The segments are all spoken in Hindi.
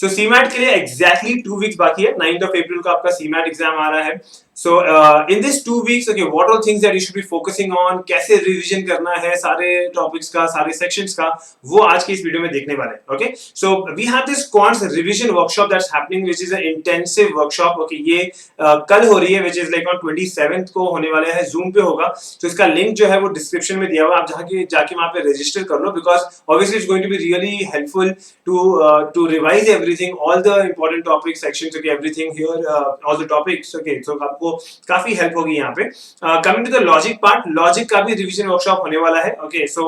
सो सीमैट के लिए एग्जैक्टली 2 वीक्स बाकी है। 9th of April को आपका सीमैट एग्जाम आ रहा है। सो in this 2 weeks, okay, what all things that you should be focusing on, कैसे रिवीजन करना है सारे टॉपिक्स का, सारे सेक्शंस का, वो आज की इस वीडियो में देखने वाले हैं। Okay, so we have this quants revision workshop that's happening, which is a intensive workshop. Okay, ये कल हो रही है, which is like on 27th को होने वाले है, जूम पे होगा। तो इसका लिंक जो है वो डिस्क्रिप्शन में दिया हुआ है, आप जाके वहां पे रजिस्टर कर लो, because obviously it's going to be really helpful to revise everything, all the important topic sections, okay, everything here, all the topics, okay, so आपको काफी हेल्प होगी यहाँ पे। Coming to the logic part, logic का भी रिवीजन वर्कशॉप होने वाला है। Okay, so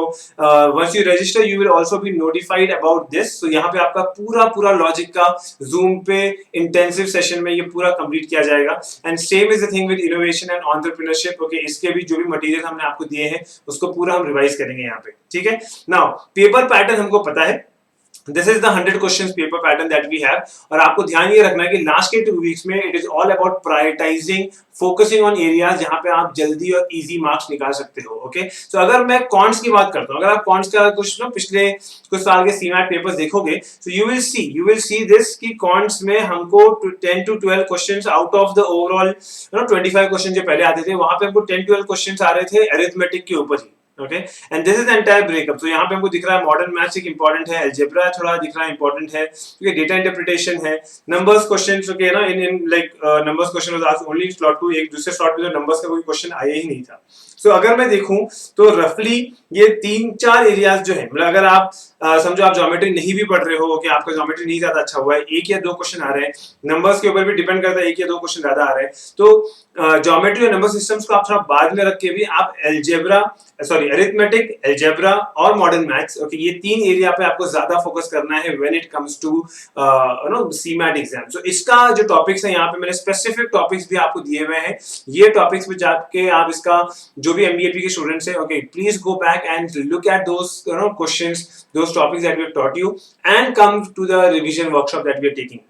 once you register you will also be notified about this. So यहाँ पे आपका पूरा लॉजिक का जूम पे इंटेंसिव सेशन में ये पूरा कंप्लीट किया जाएगा। And same is the thing with innovation and entrepreneurship. Okay, इसके भी जो भी मटेरियल हमने आपको दिए हैं उसको पूरा हम रिवाइज करेंगे यहाँ पे, ठीक है। नाउ पेपर पैटर्न हमको पता है, this is the 100 questions paper pattern that we have. और आपको ध्यान ये रखना है कि लास्ट के 2 वीक्स में it is all about prioritising, focusing on areas जहां पे आप जल्दी और इजी मार्क्स निकाल सकते हो। ओके, सो अगर मैं कॉन्ट्स की बात करता हूं, अगर आप कॉन्ट्स का कुछ पिछले कुछ साल के सीमैट पेपर्स देखोगे, so you will see this कि कॉन्ट्स में हमको 10 to 12 questions out of the overall 25 question जो पहले आते थे, वहां पे हमको 10-12 क्वेश्चंस आ रहे थे अरिथमेटिक के ऊपर ही। Okay, and this is entire breakup. तो यहाँ पे हमको दिख रहा है मॉडर्न मैथ्स एक इंपॉर्टेंट है, अलजेब्रा थोड़ा दिख रहा है इंपॉर्टेंट है, क्योंकि डेटा इंटरप्रिटेशन है, नंबर्स क्वेश्चंस, ओके ना, in like numbers question was asked only slot 2, एक दूसरे स्लॉट में तो नंबर्स का कोई क्वेश्चन आया ही नहीं था। सो अगर मैं देखूं तो रफली ये 3-4 एरियाज जो है, मतलब अगर आप समझो आप ज्योमेट्री नहीं भी पढ़ रहे हो कि आपका ज्योमेट्री नहीं ज्यादा अच्छा हुआ है, 1 या 2 क्वेश्चन आ रहे हैं, नंबर्स के ऊपर भी डिपेंड करता है, 1 या 2 क्वेश्चन ज्यादा आ रहे हैं, तो ज्योमेट्री और नंबर सिस्टम्स को आप थोड़ा बाद में रख के भी आप अरिथमेटिक, अलजेब्रा और मॉडर्न मैथ्स, ओके, ये 3 एरिया पे आपको ज्यादा फोकस करना है when it comes to CMAT exam. So इसका जो टॉपिक्स है, यहाँ पे मैंने स्पेसिफिक टॉपिक्स भी आपको दिए हुए हैं, ये टॉपिक्स पे जाके आप इसका जो भी एमबीएपी के स्टूडेंट्स है, okay, please go back and look at those questions, those topics that we have taught you, and come to the revision workshop that we are taking.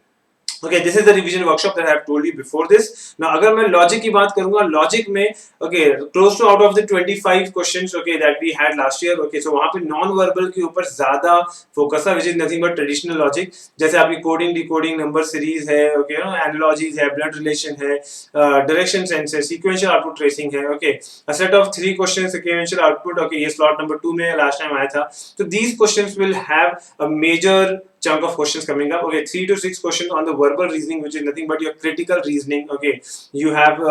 Okay, this is the revision workshop that I have told you before this. Now अगर मैं लॉजिक की बात करूंगा, लॉजिक में okay, close to out of the 25 questions, okay, that we had last year, okay, so वहां पे नॉन वर्बल के ऊपर ज्यादा फोकस है, which is nothing but traditional logic, जैसे आपकी कोडिंग, डिकोडिंग, नंबर सीरीज है, ओके, एनालॉजीज है, ब्लड रिलेशन है, डायरेक्शन सेंस है, सीक्वेंशियल आउटपुट ट्रेसिंग है, okay, a set of 3 questions sequential output, okay, ये स्लॉट नंबर 2 में लास्ट टाइम आया था। तो these questions will have a major chunk of questions coming up. Okay, 3 to 6 questions on the verbal reasoning, which is nothing but your critical reasoning. Okay, you have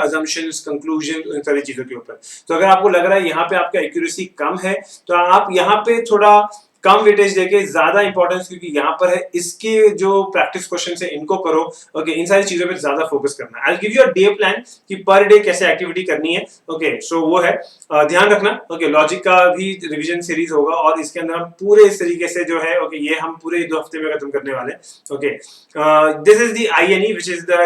assumptions, conclusions, इन सारी चीजों के ऊपर। तो अगर आपको लग रहा है यहाँ पे आपका एक्यूरेसी कम है, तो आप यहाँ पे थोड़ा कम वेटेज देके ज्यादा इंपॉर्टेंस, क्योंकि यहाँ पर है, इसके जो प्रैक्टिस क्वेश्चन है इनको करो। ओके, इन सारी चीजों पे ज्यादा फोकस करना है। I give you a day plan कि पर डे कैसे एक्टिविटी करनी है। ओके, सो वो है, ध्यान रखना। ओके, लॉजिक का भी रिवीजन सीरीज होगा और इसके अंदर हम पूरे इस तरीके से जो है, ओके, ये हम पूरे 2 हफ्ते में खत्म करने वाले हैं। Okay, this is the INE, which is the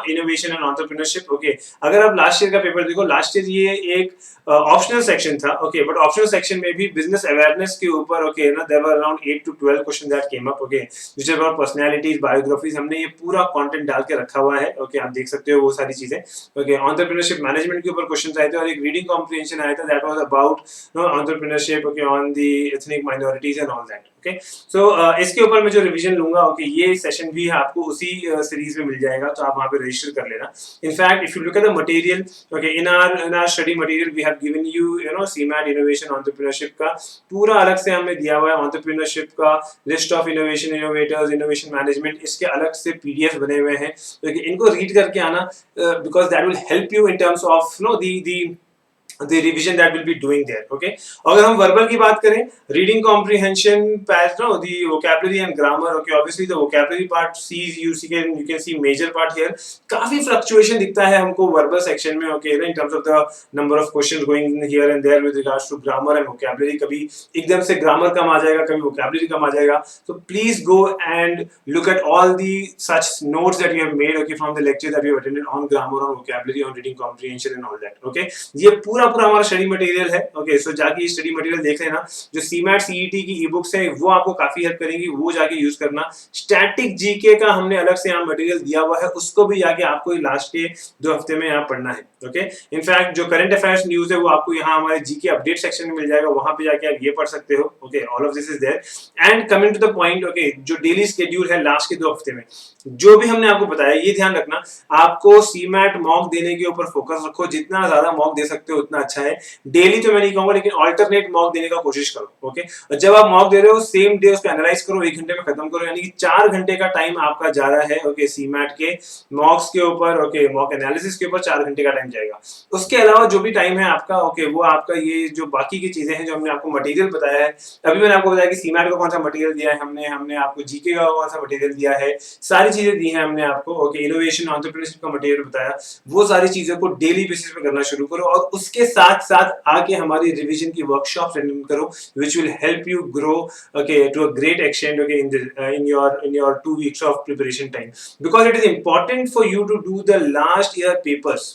innovation and entrepreneurship. Okay, अगर आप लास्ट ईयर का पेपर देखो, लास्ट ईयर ये एक ऑप्शनल सेक्शन था। ओके, बट ऑप्शनल सेक्शन में भी बिजनेस अवेयरनेस के ऊपर, ओके ना, there were around 8 to 12 question that came up. Okay, which about personalities, biographies, हमने ये पूरा कंटेंट डाल के रखा हुआ है। ओके, आप देख सकते हो वो सारी चीजें। ओके, एंटरप्रेन्योरशिप मैनेजमेंट के ऊपर क्वेश्चंस आए थे और एक रीडिंग कॉम्प्रिहेंशन आया था, that was about entrepreneurship, okay, on the ethnic minorities and all that. Okay, so इसके ऊपर मैं जो रिवीजन लूंगा, ओके, ये सेशन भी आपको उसी सीरीज में मिल जाएगा, तो आप वहां पे रजिस्टर कर लेना। In fact if you look at the material, okay, in our study material we have given you CMAT innovation entrepreneurship का पूरा अलग से हमने दिया हुआ है, एंटरप्रेन्योरशिप का list of innovation, innovators, innovation management, इसके अलग से पीडीएफ बने हुए हैं। तो इनको रीड करके आना, because that will help you in terms of the revision that we'll be doing there. Okay, अगर हम वर्बल की बात करें, reading comprehension, the vocabulary and grammar, okay, obviously the vocabulary part you can see major part here, काफी फ्लक्चुएशन दिखता है हमको वर्बल सेक्शन में, okay, in terms of the number of questions going here and there with regards to grammar and vocabulary, कभी एकदम से ग्रामर कम आ जाएगा, कभी vocabulary कम आ जाएगा। So please go and look at all the such notes that you have made, okay, from the lecture that you have attended on grammar, on vocabulary, on reading comprehension and all that. Okay, ये पूरा हमारा स्टडी मटेरियल है। ओके, सो जाके ये स्टडी मटेरियल देख लेना। जो सीमैट सीईटी की ई बुक्स है वो आपको काफी हेल्प करेंगी, वो जाके यूज करना। स्टैटिक जीके का हमने अलग से यहाँ मटेरियल दिया हुआ है, उसको भी जाके आपको लास्ट के 2 हफ्ते में यहाँ पढ़ना है। ओके। इनफैक्ट जो करंट अफेयर्स न्यूज है वो आपको यहाँ हमारे जीके अपडेट सेक्शन में मिल जाएगा, वहां पे जाके आप ये पढ़ सकते हो। Okay, all of this is there. And coming to the point, okay, जो डेली शेड्यूल है लास्ट के 2 हफ्ते में, जो भी हमने आपको बताया, ये ध्यान रखना, आपको सीमैट मॉक देने के ऊपर फोकस रखो, जितना ज्यादा मॉक दे सकते हो उतना अच्छा है। डेली तो मैं नहीं कहूंगा, लेकिन ऑल्टरनेट मॉक देने का कोशिश करो। ओके, और जब आप मॉक दे रहे हो सेम डे उसको एनालाइज करो, 1 घंटे में खत्म करो, यानी कि 4 घंटे का टाइम आपका जा रहा है। ओके, सीमैट के मॉक्स के ऊपर, ओके, मॉक एनालिसिस के ऊपर 4 घंटे का टाइम जाएगा। उसके अलावा जो भी टाइम है आपका, ओके, वो आपका ये जो बाकी की चीजें हैं जो हमने आपको मटेरियल बताया है, अभी मैंने आपको बताया कि सीमैट का कौन सा मटेरियल दिया है, हमने हमने आपको जीके का कौन सा मटेरियल दिया है, सारी चीजें दी हैं हमने आपको। ओके, इनोवेशन एंटरप्रेन्योरशिप का मटेरियल बताया, वो सारी चीजों को डेली बेसिस पे करना शुरू करो, और उसके साथ साथ आके हमारी रिवीजन की वर्कशॉप अटेंड करो, which will help you grow, okay, to a great extent, okay, in your 2 weeks of preparation time, because it is important for you to do the last year papers।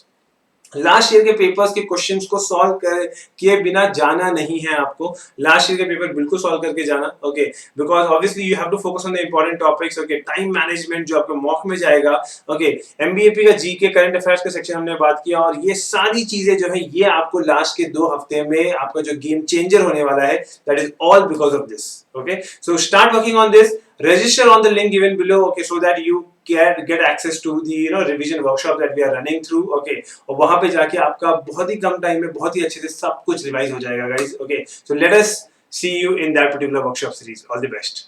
Last year के पेपर्स के क्वेश्चंस को सॉल्व कर किए बिना जाना नहीं है आपको। लास्ट ईयर के पेपर बिल्कुल सॉल्व करके जाना। Okay, because obviously you have to focus on the important topics. Okay, time management जो आपके मॉक में जाएगा। ओके, एमबीएपी का जीके करंट अफेयर्स का सेक्शन हमने बात किया, और ये सारी चीजें जो है ये आपको लास्ट के 2 हफ्ते में आपका जो गेम चेंजर होने वाला है, that is all because of this. Okay, so start working on this, register on the link given below, okay, so that you get access to the revision workshop that we are running through। okay, और वहां पे जाके आपका बहुत ही कम टाइम में बहुत ही अच्छे से सब कुछ रिवाइज हो जाएगा guys. okay, so let us see you in that particular workshop series। all the best।